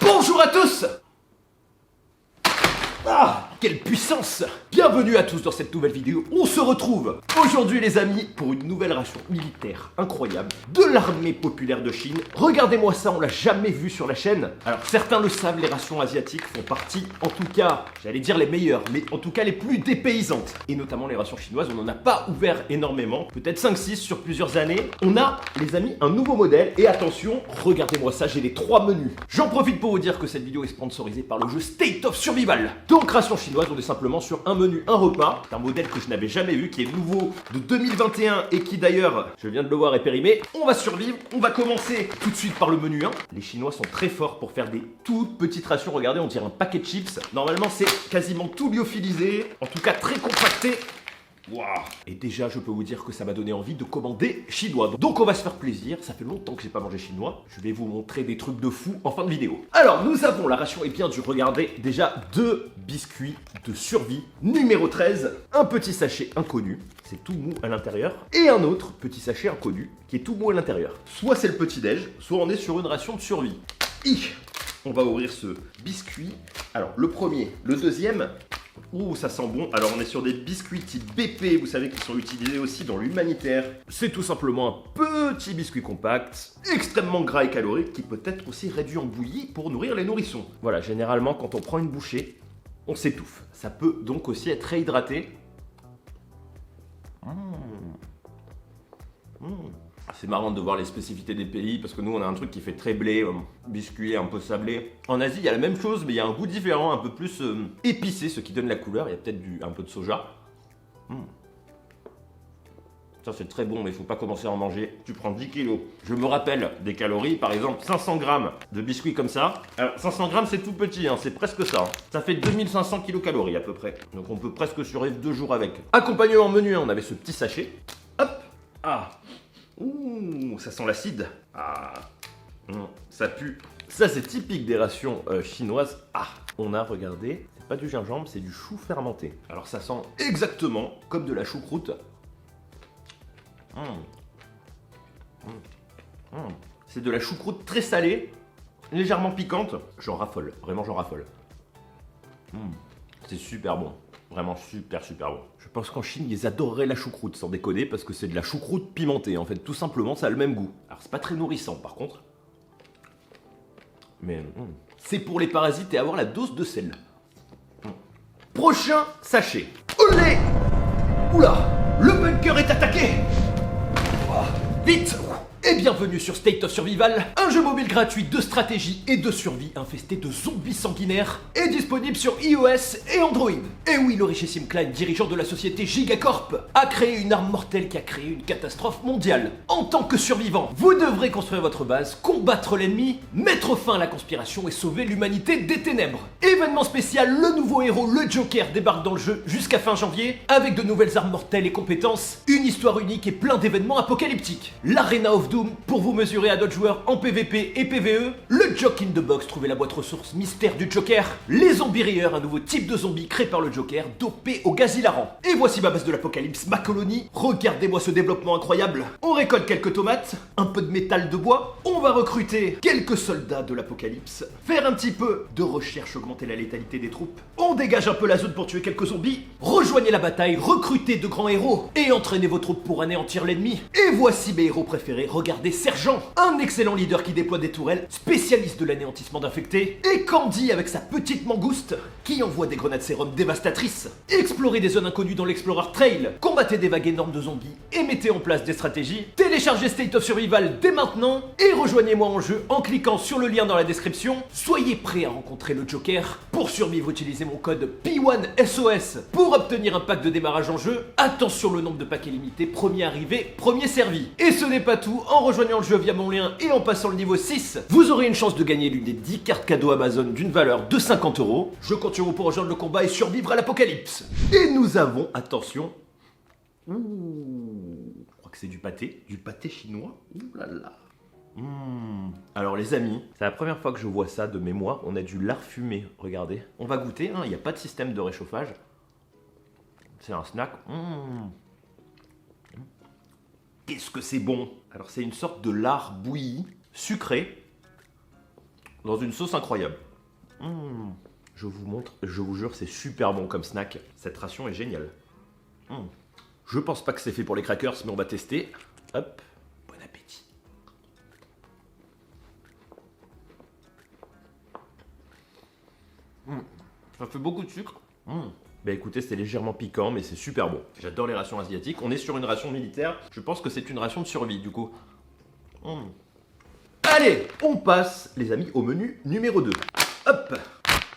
Bonjour à tous! Ah, quelle puissance! Bienvenue à tous dans cette nouvelle vidéo. On se retrouve aujourd'hui les amis pour une nouvelle ration militaire incroyable de l'armée populaire de Chine. Regardez-moi ça, on l'a jamais vu sur la chaîne. Alors certains le savent, les rations asiatiques font partie, en tout cas, j'allais dire les meilleures, mais en tout cas les plus dépaysantes. Et notamment les rations chinoises, on n'en a pas ouvert énormément, peut-être 5-6 sur plusieurs années. On a, les amis, un nouveau modèle. Et attention, regardez-moi ça, j'ai les 3 menus. J'en profite pour vous dire que cette vidéo est sponsorisée par le jeu State of Survival. Donc ration chinoise, on est simplement sur un menu, un repas. C'est un modèle que je n'avais jamais vu, qui est nouveau de 2021 et qui d'ailleurs, je viens de le voir, est périmé. On va survivre, on va commencer tout de suite par le menu 1. Les Chinois sont très forts pour faire des toutes petites rations. Regardez, on dirait un paquet de chips. Normalement, c'est quasiment tout lyophilisé, en tout cas très compacté. Wow. Et déjà, je peux vous dire que ça m'a donné envie de commander chinois. Donc on va se faire plaisir, ça fait longtemps que j'ai pas mangé chinois. Je vais vous montrer des trucs de fou en fin de vidéo. Alors, nous avons, la ration est bien dure, regardez, déjà 2 biscuits de survie. Numéro 13, un petit sachet inconnu, c'est tout mou à l'intérieur. Et un autre petit sachet inconnu, qui est tout mou à l'intérieur. Soit c'est le petit-déj, soit on est sur une ration de survie. On va ouvrir ce biscuit. Alors, le premier, le deuxième... Ouh, ça sent bon. Alors, on est sur des biscuits type BP, vous savez, qui sont utilisés aussi dans l'humanitaire. C'est tout simplement un petit biscuit compact, extrêmement gras et calorique, qui peut être aussi réduit en bouillie pour nourrir les nourrissons. Voilà, généralement, quand on prend une bouchée, on s'étouffe. Ça peut donc aussi être réhydraté. C'est marrant de voir les spécificités des pays parce que nous on a un truc qui fait très blé, biscuit, un peu sablé. En Asie il y a la même chose mais il y a un goût différent, un peu plus épicé, ce qui donne la couleur. Il y a peut-être un peu de soja. Ça c'est très bon mais il faut pas commencer à en manger. Tu prends 10 kilos. Je me rappelle des calories, par exemple 500 grammes de biscuits comme ça. Alors 500 grammes c'est tout petit, hein, c'est presque ça. Ça fait 2500 kilocalories à peu près. Donc on peut presque survivre 2 jours avec. Accompagnement menu, on avait ce petit sachet. Hop. Ah. Ouh, ça sent l'acide. Ah, ça pue. Ça, c'est typique des rations chinoises. Ah, on a, regardé, c'est pas du gingembre, c'est du chou fermenté. Alors, ça sent exactement comme de la choucroute. C'est de la choucroute très salée, légèrement piquante. J'en raffole, vraiment, j'en raffole. C'est super bon. Vraiment super bon. Je pense qu'en Chine, ils adoreraient la choucroute, sans déconner, parce que c'est de la choucroute pimentée, en fait. Tout simplement, ça a le même goût. Alors, c'est pas très nourrissant, par contre. Mais c'est pour les parasites et avoir la dose de sel. Prochain sachet. Olé! Oula! Le bunker est attaqué! Vite! Et bienvenue sur State of Survival, un jeu mobile gratuit de stratégie et de survie infesté de zombies sanguinaires, est disponible sur iOS et Android. Et oui, le richissime Klein, dirigeant de la société Gigacorp, a créé une arme mortelle qui a créé une catastrophe mondiale. En tant que survivant, vous devrez construire votre base, combattre l'ennemi, mettre fin à la conspiration et sauver l'humanité des ténèbres. Événement spécial, le nouveau héros, le Joker, débarque dans le jeu jusqu'à fin janvier, avec de nouvelles armes mortelles et compétences, une histoire unique et plein d'événements apocalyptiques. L'Arena of Doom pour vous mesurer à d'autres joueurs en PvP et PvE, le Joke in the Box, trouver la boîte ressource mystère du Joker, les Zombie Rieurs, un nouveau type de zombie créé par le Joker, dopé au gaz hilarant. Et voici ma base de l'apocalypse, ma colonie. Regardez-moi ce développement incroyable. On récolte quelques tomates, un peu de métal de bois, on va recruter quelques soldats de l'apocalypse, faire un petit peu de recherche, augmenter la létalité des troupes, on dégage un peu la zone pour tuer quelques zombies, rejoignez la bataille, recrutez de grands héros et entraînez vos troupes pour anéantir l'ennemi. Et voici mes héros préférés, regardez Sergent, un excellent leader qui déploie des tourelles, spécialiste de l'anéantissement d'infectés, et Candy avec sa petite mangouste qui envoie des grenades sérum dévastatrices. Explorez des zones inconnues dans l'Explorer Trail, combattez des vagues énormes de zombies et mettez en place des stratégies. Téléchargez State of Survival dès maintenant et rejoignez-moi en jeu en cliquant sur le lien dans la description. Soyez prêts à rencontrer le Joker. Pour survivre, utilisez mon code P1SOS pour obtenir un pack de démarrage en jeu. Attention, le nombre de paquets limité, premier arrivé, premier servi. Et ce n'est pas tout, en rejoignant le jeu via mon lien et en passant le niveau 6, vous aurez une chance de gagner l'une des 10 cartes cadeaux Amazon d'une valeur de 50 €. Je compte sur vous pour rejoindre le combat et survivre à l'apocalypse. Et nous avons, attention, je crois que c'est du pâté chinois. Ouh là là. Alors les amis, c'est la première fois que je vois ça de mémoire. On a du lard fumé, regardez. On va goûter, il n'y a pas de système de réchauffage. C'est un snack. Qu'est-ce que c'est bon! Alors c'est une sorte de lard bouilli, sucré. dans une sauce incroyable. Je vous montre, je vous jure, c'est super bon comme snack. Cette ration est géniale. Je pense pas que c'est fait pour les crackers, mais on va tester. Hop, bon appétit. Ça fait beaucoup de sucre. Bah écoutez, c'est légèrement piquant, mais c'est super bon. J'adore les rations asiatiques. On est sur une ration militaire. Je pense que c'est une ration de survie, du coup. Allez, on passe, les amis, au menu numéro 2. Hop,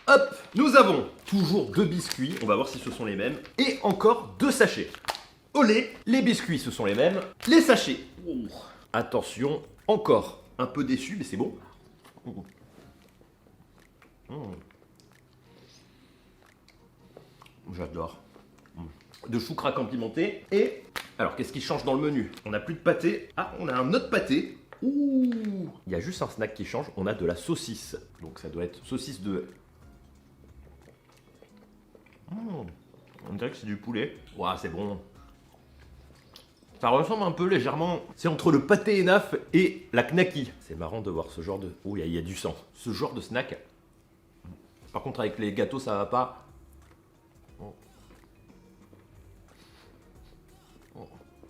hop, nous avons toujours 2 biscuits. On va voir si ce sont les mêmes. Et encore 2 sachets. Olé, les biscuits, ce sont les mêmes. Les sachets. Attention, encore un peu déçu, mais c'est bon. J'adore. De chou craquant pimenté. Et alors, qu'est-ce qui change dans le menu? On n'a plus de pâté. Ah, on a un autre pâté. Ouh! Il y a juste un snack qui change. On a de la saucisse. Donc ça doit être saucisse de... On dirait que c'est du poulet. Ouah, c'est bon. Ça ressemble un peu légèrement. C'est entre le pâté Enaf et la knacky. C'est marrant de voir ce genre de... Oh, il y a du sang. Ce genre de snack. Par contre, avec les gâteaux, ça va pas.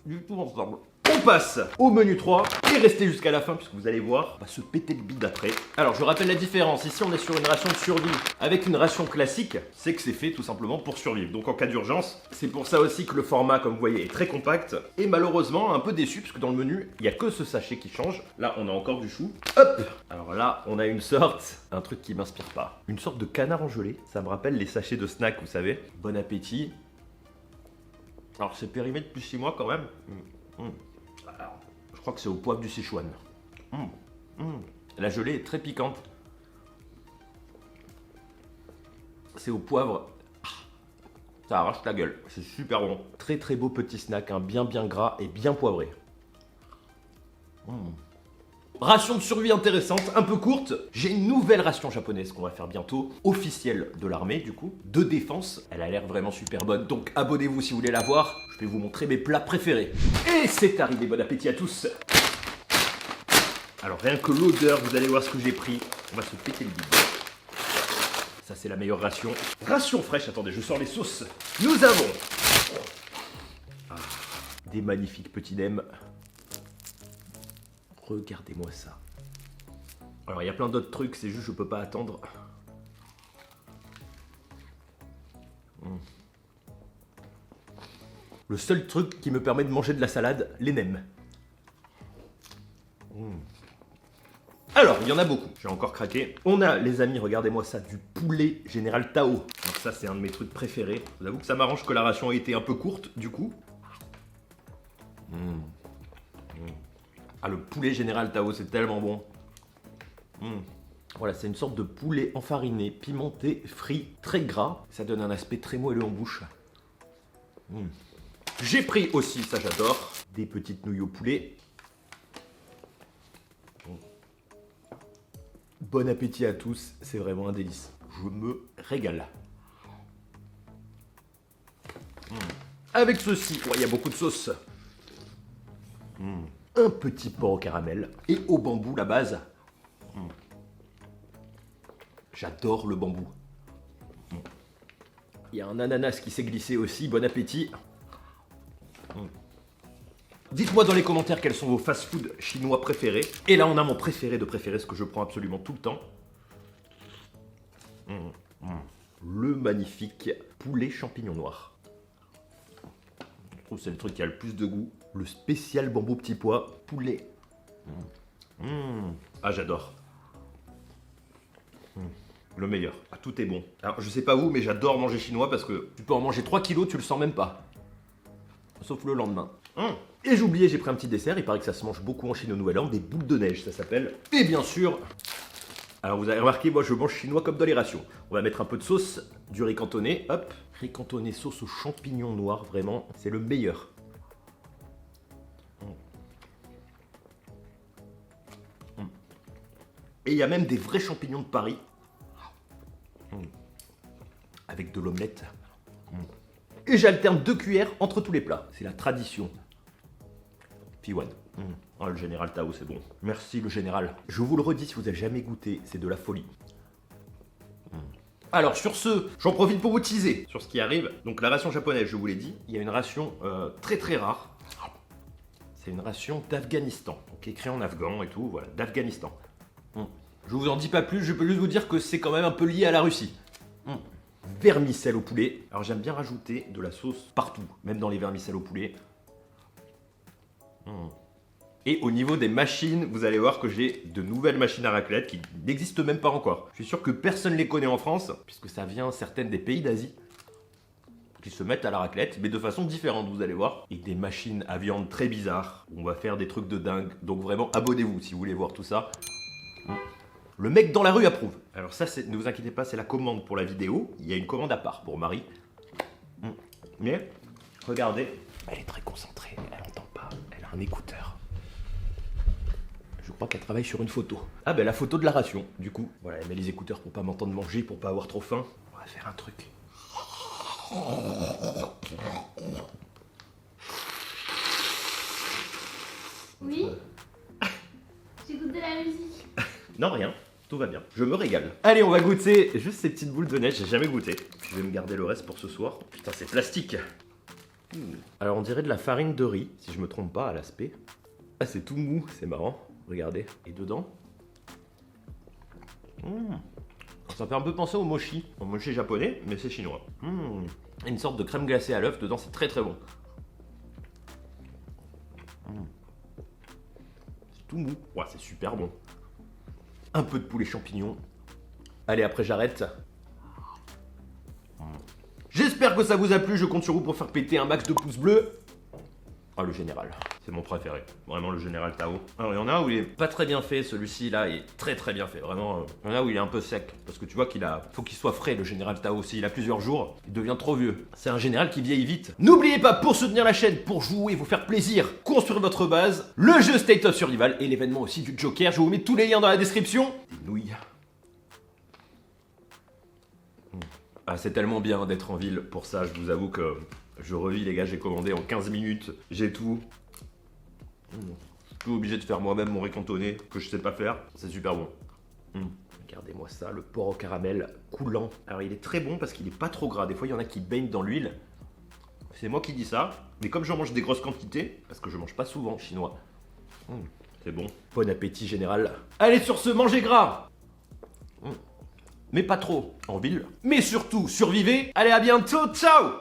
Du tout ensemble. On passe au menu 3 et restez jusqu'à la fin puisque vous allez voir, on va se péter le bide après. Alors je rappelle la différence, ici on est sur une ration de survie avec une ration classique, c'est que c'est fait tout simplement pour survivre. Donc en cas d'urgence, c'est pour ça aussi que le format comme vous voyez est très compact et malheureusement un peu déçu puisque dans le menu, il n'y a que ce sachet qui change. Là on a encore du chou. Hop! Alors là on a une sorte, un truc qui m'inspire pas. Une sorte de canard en gelée, ça me rappelle les sachets de snack vous savez. Bon appétit. Alors c'est périmé depuis 6 mois quand même. Alors, je crois que c'est au poivre du Sichuan. La gelée est très piquante. C'est au poivre. Ça arrache la gueule. C'est super bon. Très très beau petit snack, hein, bien gras et bien poivré. Ration de survie intéressante, un peu courte. J'ai une nouvelle ration japonaise qu'on va faire bientôt, officielle de l'armée du coup, de défense. Elle a l'air vraiment super bonne, donc abonnez-vous si vous voulez la voir. Je vais vous montrer mes plats préférés. Et c'est arrivé, bon appétit à tous. Alors rien que l'odeur, vous allez voir ce que j'ai pris. On va se péter le bide. Ça c'est la meilleure ration. Ration fraîche, attendez, je sors les sauces. Nous avons des magnifiques petits nems. Regardez-moi ça. Alors il y a plein d'autres trucs, c'est juste je peux pas attendre. Le seul truc qui me permet de manger de la salade, les nems. Alors, il y en a beaucoup, j'ai encore craqué. On a, les amis, regardez-moi ça, du poulet Général Tao. Donc ça, c'est un de mes trucs préférés. Je vous avoue que ça m'arrange que la ration ait été un peu courte, du coup. Ah, le poulet Général Tao, c'est tellement bon. Voilà, c'est une sorte de poulet enfariné, pimenté, frit, très gras. Ça donne un aspect très moelleux en bouche. J'ai pris aussi, ça j'adore, des petites nouilles au poulet. Bon appétit à tous, c'est vraiment un délice. Je me régale. Avec ceci, il y a beaucoup de sauce. Un petit porc au caramel et au bambou la base. J'adore le bambou. Il y a un ananas qui s'est glissé aussi, bon appétit. Dites-moi dans les commentaires quels sont vos fast-food chinois préférés. Et là on a mon préféré de préféré, ce que je prends absolument tout le temps. Le magnifique poulet champignon noir. Je trouve que c'est le truc qui a le plus de goût. Le spécial bambou petit pois, poulet. Ah j'adore. Le meilleur. Ah, tout est bon. Alors je sais pas vous, mais j'adore manger chinois parce que tu peux en manger 3 kilos, tu le sens même pas. Sauf le lendemain. Et j'ai oublié, j'ai pris un petit dessert, il paraît que ça se mange beaucoup en Chine au Nouvel An, des boules de neige ça s'appelle. Et bien sûr, alors vous avez remarqué, moi je mange chinois comme dans les rations. On va mettre un peu de sauce, du riz cantonné, hop. Riz cantonné sauce aux champignons noirs, vraiment, c'est le meilleur. Et il y a même des vrais champignons de Paris. Avec de l'omelette. Et j'alterne 2 cuillères entre tous les plats. C'est la tradition. P1. Oh, le général Tao, c'est bon. Merci, le général. Je vous le redis, si vous avez jamais goûté, c'est de la folie. Alors, sur ce, j'en profite pour vous teaser sur ce qui arrive. Donc, la ration japonaise, je vous l'ai dit, il y a une ration très très rare. C'est une ration d'Afghanistan. Donc, écrit en afghan et tout, voilà, d'Afghanistan. Je vous en dis pas plus, je peux juste vous dire que c'est quand même un peu lié à la Russie. Vermicelle au poulet. Alors, j'aime bien rajouter de la sauce partout, même dans les vermicelles au poulet. Et au niveau des machines, vous allez voir que j'ai de nouvelles machines à raclette qui n'existent même pas encore. Je suis sûr que personne ne les connaît en France, puisque ça vient certaines des pays d'Asie, qui se mettent à la raclette, mais de façon différente, vous allez voir. Et des machines à viande très bizarres, on va faire des trucs de dingue. Donc vraiment, abonnez-vous si vous voulez voir tout ça. Le mec dans la rue approuve. Alors ça, ne vous inquiétez pas, c'est la commande pour la vidéo. Il y a une commande à part pour Marie. Mais, regardez, elle est très concentrée, elle n'entend pas, elle a un écouteur. Je crois qu'elle travaille sur une photo. Ah ben la photo de la ration, du coup. Voilà, elle met les écouteurs pour pas m'entendre manger, pour pas avoir trop faim. On va faire un truc. Oui. J'écoute de la musique. Non, rien. Tout va bien. Je me régale. Allez, on va goûter juste ces petites boules de neige. J'ai jamais goûté. Je vais me garder le reste pour ce soir. Putain, c'est plastique. Alors, on dirait de la farine de riz, si je me trompe pas à l'aspect. Ah, c'est tout mou. C'est marrant. Regardez. Et dedans ça fait un peu penser au mochi. Au mochi japonais, mais c'est chinois. Une sorte de crème glacée à l'œuf. Dedans, c'est très très bon. C'est tout mou. Ouais, c'est super bon. Un peu de poulet champignon. Allez, après j'arrête. J'espère que ça vous a plu. Je compte sur vous pour faire péter un max de pouces bleus. Ah, le général. C'est mon préféré. Vraiment, le général Tao. Alors, il y en a où il est pas très bien fait. Celui-ci, là, il est très très bien fait. Vraiment, il y en a où il est un peu sec. Parce que tu vois qu'il a... Faut qu'il soit frais, le général Tao aussi. Il a plusieurs jours. Il devient trop vieux. C'est un général qui vieillit vite. N'oubliez pas, pour soutenir la chaîne, pour jouer, vous faire plaisir, construire votre base, le jeu State of Survival et l'événement aussi du Joker. Je vous mets tous les liens dans la description. Des nouilles. Ah, c'est tellement bien d'être en ville. Pour ça, je vous avoue que je revis, les gars. J'ai commandé en 15 minutes. J'ai tout. Je suis plus obligé de faire moi-même mon riz cantonné que je sais pas faire. C'est super bon. Regardez-moi ça, le porc au caramel coulant. Alors, il est très bon parce qu'il est pas trop gras. Des fois, il y en a qui baignent dans l'huile. C'est moi qui dis ça. Mais comme j'en mange des grosses quantités, parce que je mange pas souvent chinois, c'est bon. Bon appétit, général. Allez, sur ce, mangez gras. Mais pas trop en ville. Mais surtout, survivez. Allez, à bientôt. Ciao.